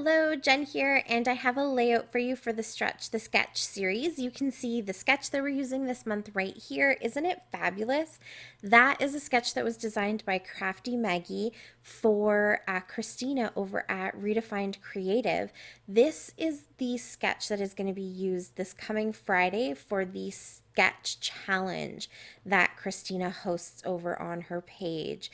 Hello, Jen here, and I have a layout for you for the Stretch the Sketch series. You can see the sketch that we're using this month right here. Isn't it fabulous? That is a sketch that was designed by Crafty Maggie for Christina over at Redefined Creative. This is the sketch that is going to be used this coming Friday for the sketch challenge that Christina hosts over on her page.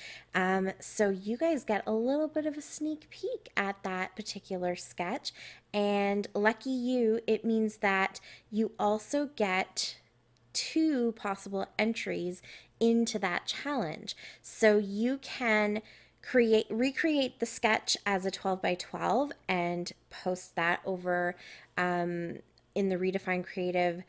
So you guys get a little bit of a sneak peek at that particular sketch. And lucky you, it means that you also get two possible entries into that challenge. So you can recreate the sketch as a 12 by 12 and post that over in the Redefine Creative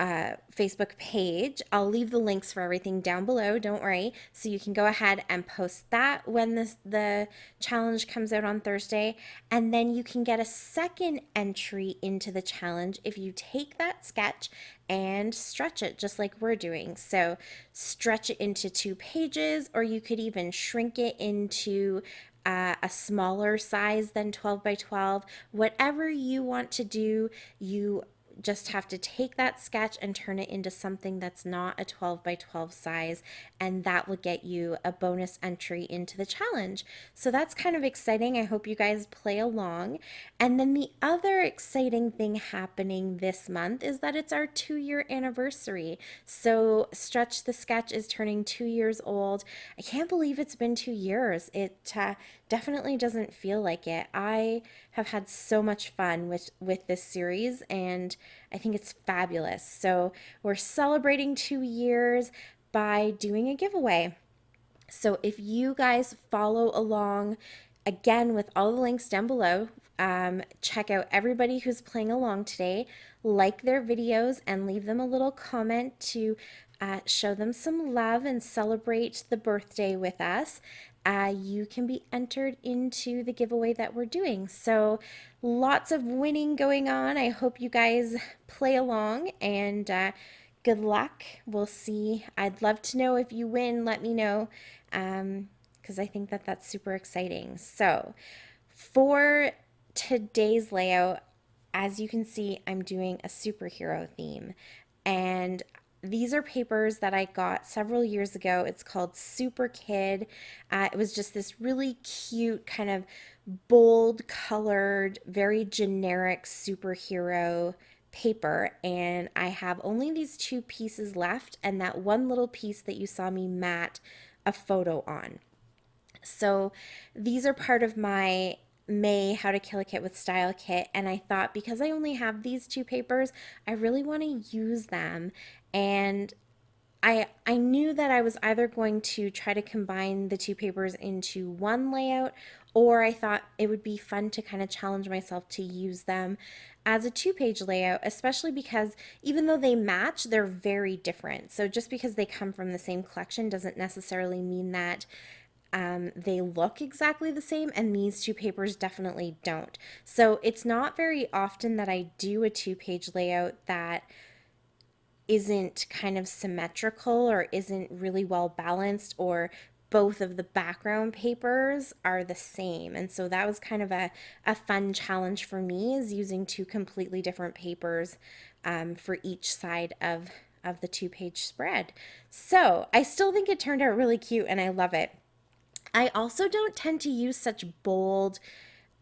Facebook page. I'll leave the links for everything down below, don't worry. So you can go ahead and post that when the challenge comes out on Thursday. And then you can get a second entry into the challenge if you take that sketch and stretch it just like we're doing. So stretch it into 2 pages, or you could even shrink it into a smaller size than 12 by 12. Whatever you want to do, you just have to take that sketch and turn it into something that's not a 12 by 12 size, and that will get you a bonus entry into the challenge. So that's kind of exciting. I hope you guys play along. And then the other exciting thing happening this month is that it's our 2-year anniversary. So Stretch the Sketch is turning 2 years old. I can't believe it's been 2 years. It definitely doesn't feel like it. I have had so much fun with this series, and I think it's fabulous. So we're celebrating 2 years by doing a giveaway. So if you guys follow along, again, with all the links down below, check out everybody who's playing along today, like their videos, and leave them a little comment to show them some love and celebrate the birthday with us. You can be entered into the giveaway that we're doing. So lots of winning going on. I hope you guys play along, and good luck. We'll see. I'd love to know if you win. Let me know, because I think that that's super exciting. So for today's layout, as you can see, I'm doing a superhero theme, and these are papers that I got several years ago. It's called Super Kid. It was just this really cute, kind of bold colored, very generic superhero paper, and I have only these 2 pieces left and that one little piece that you saw me mat a photo on. So these are part of my May How to Kill a Kit with Style kit, and I thought because I only have these 2 papers, I really want to use them. And I knew that I was either going to try to combine the 2 papers into one layout, or I thought it would be fun to kind of challenge myself to use them as a 2-page layout, especially because even though they match, they're very different. So just because they come from the same collection doesn't necessarily mean that they look exactly the same, and these 2 papers definitely don't. So it's not very often that I do a 2-page layout that isn't kind of symmetrical or isn't really well balanced, or both of the background papers are the same. And so that was kind of a fun challenge for me, is using 2 completely different papers for each side of the 2-page spread. So I still think it turned out really cute, and I love it. I also don't tend to use such bold,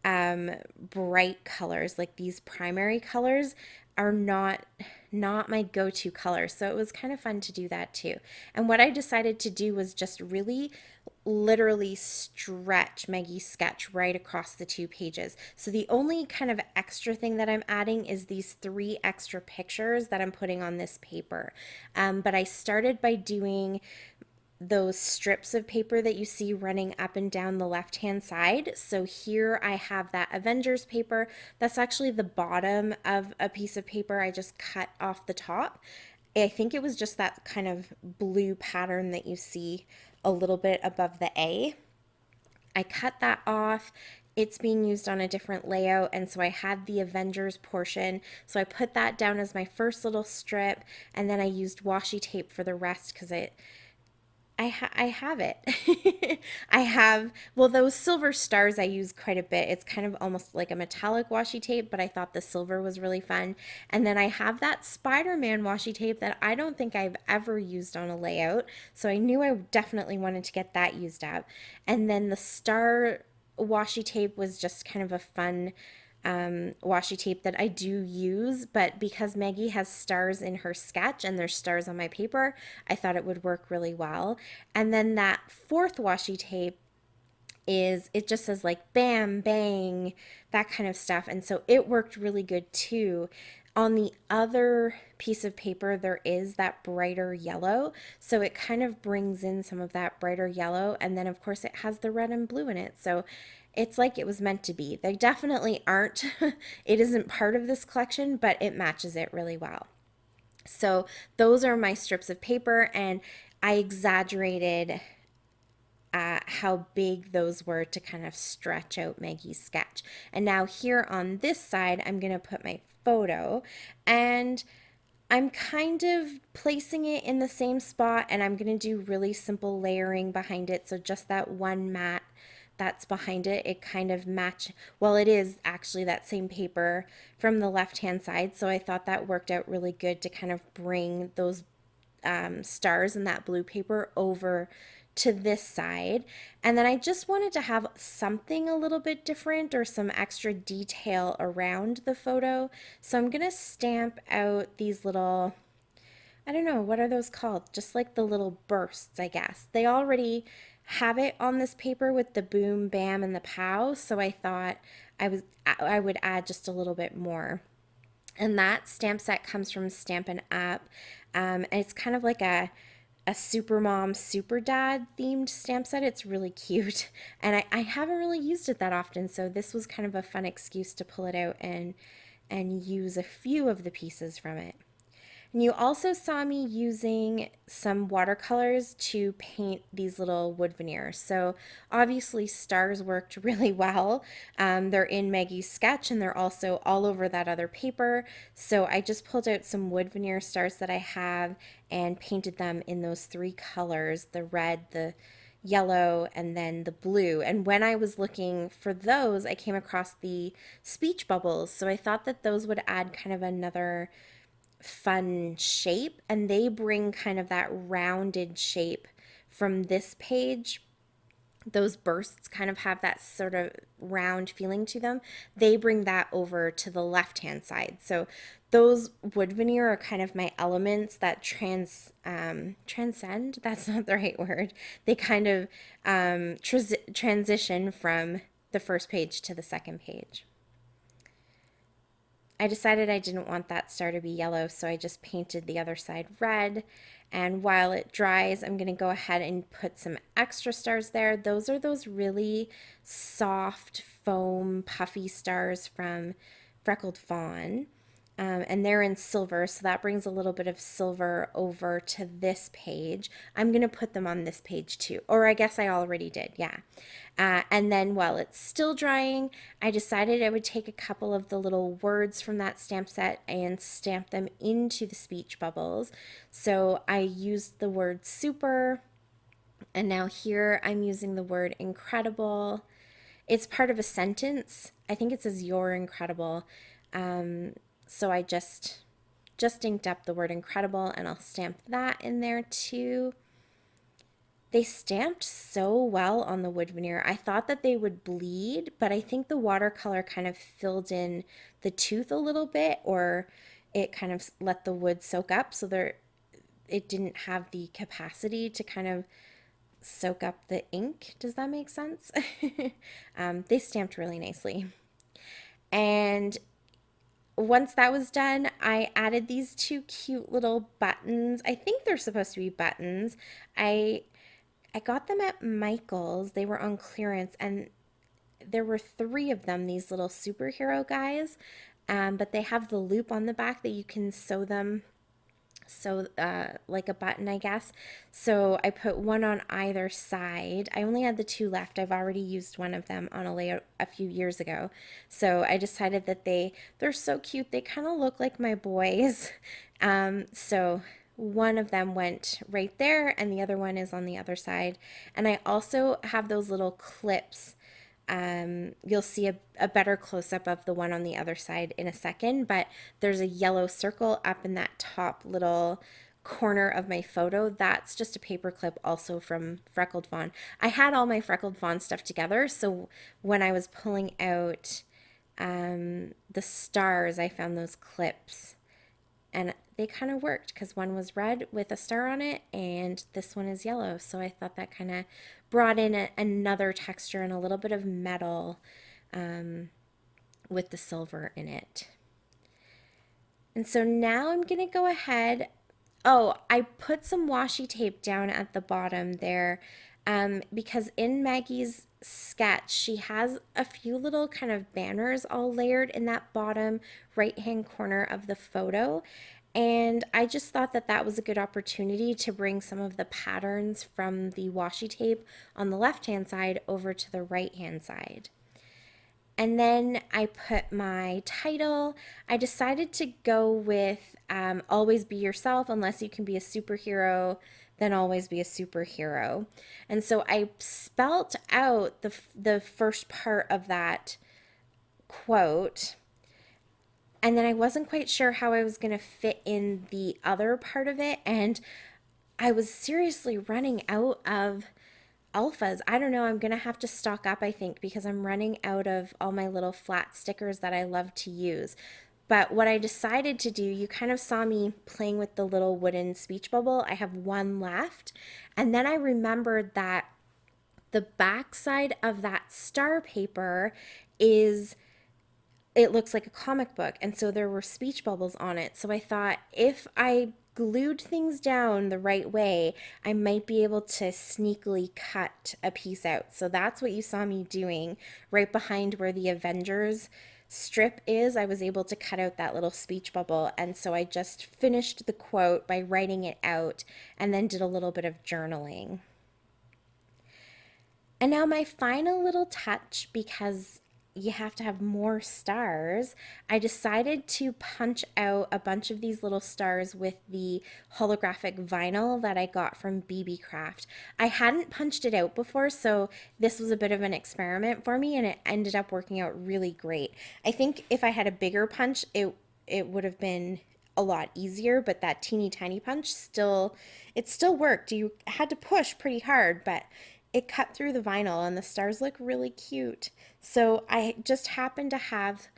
bright colors. Like these primary colors are not my go-to color. So it was kind of fun to do that too. And what I decided to do was just really literally stretch Maggie's sketch right across the 2 pages. So the only kind of extra thing that I'm adding is these 3 extra pictures that I'm putting on this paper. But I started by doing those strips of paper that you see running up and down the left hand side. So here I have that Avengers paper. That's actually the bottom of a piece of paper. I just cut off the top. I think it was just that kind of blue pattern that you see a little bit above the A. I cut that off. It's being used on a different layout, and so I had the Avengers portion. So I put that down as my first little strip, and then I used washi tape for the rest because I have it. I have, well, those silver stars I use quite a bit. It's kind of almost like a metallic washi tape, but I thought the silver was really fun. And then I have that Spider-Man washi tape that I don't think I've ever used on a layout. So I knew I definitely wanted to get that used up. And then the star washi tape was just kind of a fun washi tape that I do use, but because Maggie has stars in her sketch and there's stars on my paper, I thought it would work really well. And then that fourth washi tape is, it just says like bam, bang, that kind of stuff. And so it worked really good too. On the other piece of paper, there is that brighter yellow. So it kind of brings in some of that brighter yellow. And then, of course, it has the red and blue in it. So it's like it was meant to be. They definitely aren't, it isn't part of this collection, but it matches it really well. So those are my strips of paper, and I exaggerated how big those were to kind of stretch out Maggie's sketch. And now here on this side, I'm going to put my photo, and I'm kind of placing it in the same spot, and I'm going to do really simple layering behind it. So just that one mat that's behind it, it kind of well, it is actually that same paper from the left hand side. So I thought that worked out really good to kind of bring those stars and that blue paper over to this side. And then I just wanted to have something a little bit different or some extra detail around the photo. So I'm going to stamp out these little, I don't know, what are those called? Just like the little bursts, I guess. They already have it on this paper with the boom, bam, and the pow. So I thought I would add just a little bit more. And that stamp set comes from Stampin' Up. And it's kind of like a super mom, super dad themed stamp set. It's really cute. And I haven't really used it that often. So this was kind of a fun excuse to pull it out and use a few of the pieces from it. And you also saw me using some watercolors to paint these little wood veneers. So obviously stars worked really well. They're in Maggie's sketch and they're also all over that other paper. So I just pulled out some wood veneer stars that I have and painted them in those three colors, the red, the yellow, and then the blue. And when I was looking for those, I came across the speech bubbles. So I thought that those would add kind of another fun shape, and they bring kind of that rounded shape from this page. Those bursts kind of have that sort of round feeling to them. They bring that over to the left hand side. So those wood veneer are kind of my elements that transcend. That's not the right word. They kind of transition from the first page to the second page. I decided I didn't want that star to be yellow, so I just painted the other side red. And while it dries, I'm going to go ahead and put some extra stars there. Those are those really soft foam puffy stars from Freckled Fawn. And they're in silver, so that brings a little bit of silver over to this page. I'm going to put them on this page too, or I guess I already did, yeah. And then while it's still drying, I decided I would take a couple of the little words from that stamp set and stamp them into the speech bubbles. So I used the word super, and now here I'm using the word incredible. It's part of a sentence. I think it says you're incredible. So I just inked up the word incredible, and I'll stamp that in there too. They stamped so well on the wood veneer. I thought that they would bleed, but I think the watercolor kind of filled in the tooth a little bit, or it kind of let the wood soak up, so it didn't have the capacity to kind of soak up the ink. Does that make sense? They stamped really nicely. And once that was done, I added these two cute little buttons. I think they're supposed to be buttons. I got them at Michael's. They were on clearance, and there were three of them, these little superhero guys. But they have the loop on the back that you can sew them, like a button, I guess. So I put one on either side. I only had the two left. I've already used one of them on a layout a few years ago. So I decided that they're so cute. They kind of look like my boys. So one of them went right there and the other one is on the other side. And I also have those little clips. You'll see a better close-up of the one on the other side in a second, but there's a yellow circle up in that top little corner of my photo. That's just a paper clip also from Freckled Fawn. I had all my Freckled Fawn stuff together, so when I was pulling out the stars, I found those clips and they kind of worked because one was red with a star on it and this one is yellow. So I thought that kind of brought in another texture and a little bit of metal with the silver in it. And so now I'm going to go ahead. Oh, I put some washi tape down at the bottom there because in Maggie's sketch, she has a few little kind of banners all layered in that bottom right-hand corner of the photo. And I just thought that that was a good opportunity to bring some of the patterns from the washi tape on the left-hand side over to the right-hand side. And then I put my title. I decided to go with Always Be Yourself. Unless you can be a superhero, then always be a superhero. And so I spelt out the first part of that quote. And then I wasn't quite sure how I was going to fit in the other part of it. And I was seriously running out of alphas. I don't know. I'm going to have to stock up, I think, because I'm running out of all my little flat stickers that I love to use. But what I decided to do, you kind of saw me playing with the little wooden speech bubble. I have one left. And then I remembered that the back side of that star paper is, it looks like a comic book. And so there were speech bubbles on it. So I thought if I glued things down the right way, I might be able to sneakily cut a piece out. So that's what you saw me doing right behind where the Avengers strip is. I was able to cut out that little speech bubble. And so I just finished the quote by writing it out and then did a little bit of journaling. And now my final little touch, because you have to have more stars, I decided to punch out a bunch of these little stars with the holographic vinyl that I got from BB Craft. I hadn't punched it out before, so this was a bit of an experiment for me and it ended up working out really great. I think if I had a bigger punch, it would have been a lot easier, but that teeny tiny punch still worked. You had to push pretty hard, but it cut through the vinyl and the stars look really cute. So I just happen to have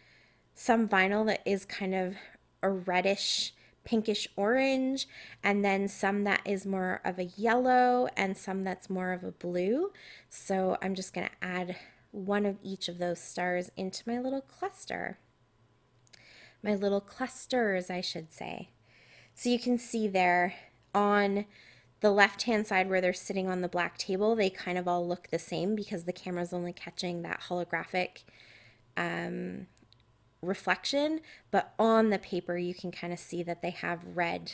some vinyl that is kind of a reddish pinkish orange, and then some that is more of a yellow and some that's more of a blue. So I'm just going to add one of each of those stars into my little cluster. My little clusters, I should say. So you can see there on the left-hand side where they're sitting on the black table, they kind of all look the same because the camera's only catching that holographic reflection. But on the paper, you can kind of see that they have red,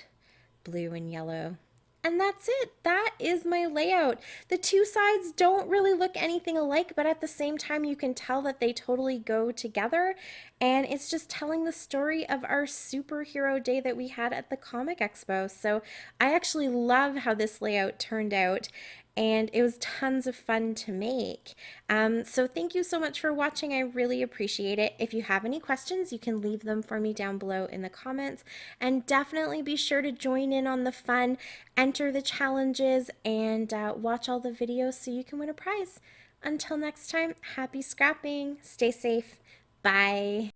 blue, and yellow. And that's it. That is my layout. The two sides don't really look anything alike, but at the same time, you can tell that they totally go together. And it's just telling the story of our superhero day that we had at the Comic Expo. So I actually love how this layout turned out. And it was tons of fun to make. So thank you so much for watching. I really appreciate it. If you have any questions, you can leave them for me down below in the comments. And definitely be sure to join in on the fun, enter the challenges, and watch all the videos so you can win a prize. Until next time, happy scrapping. Stay safe. Bye.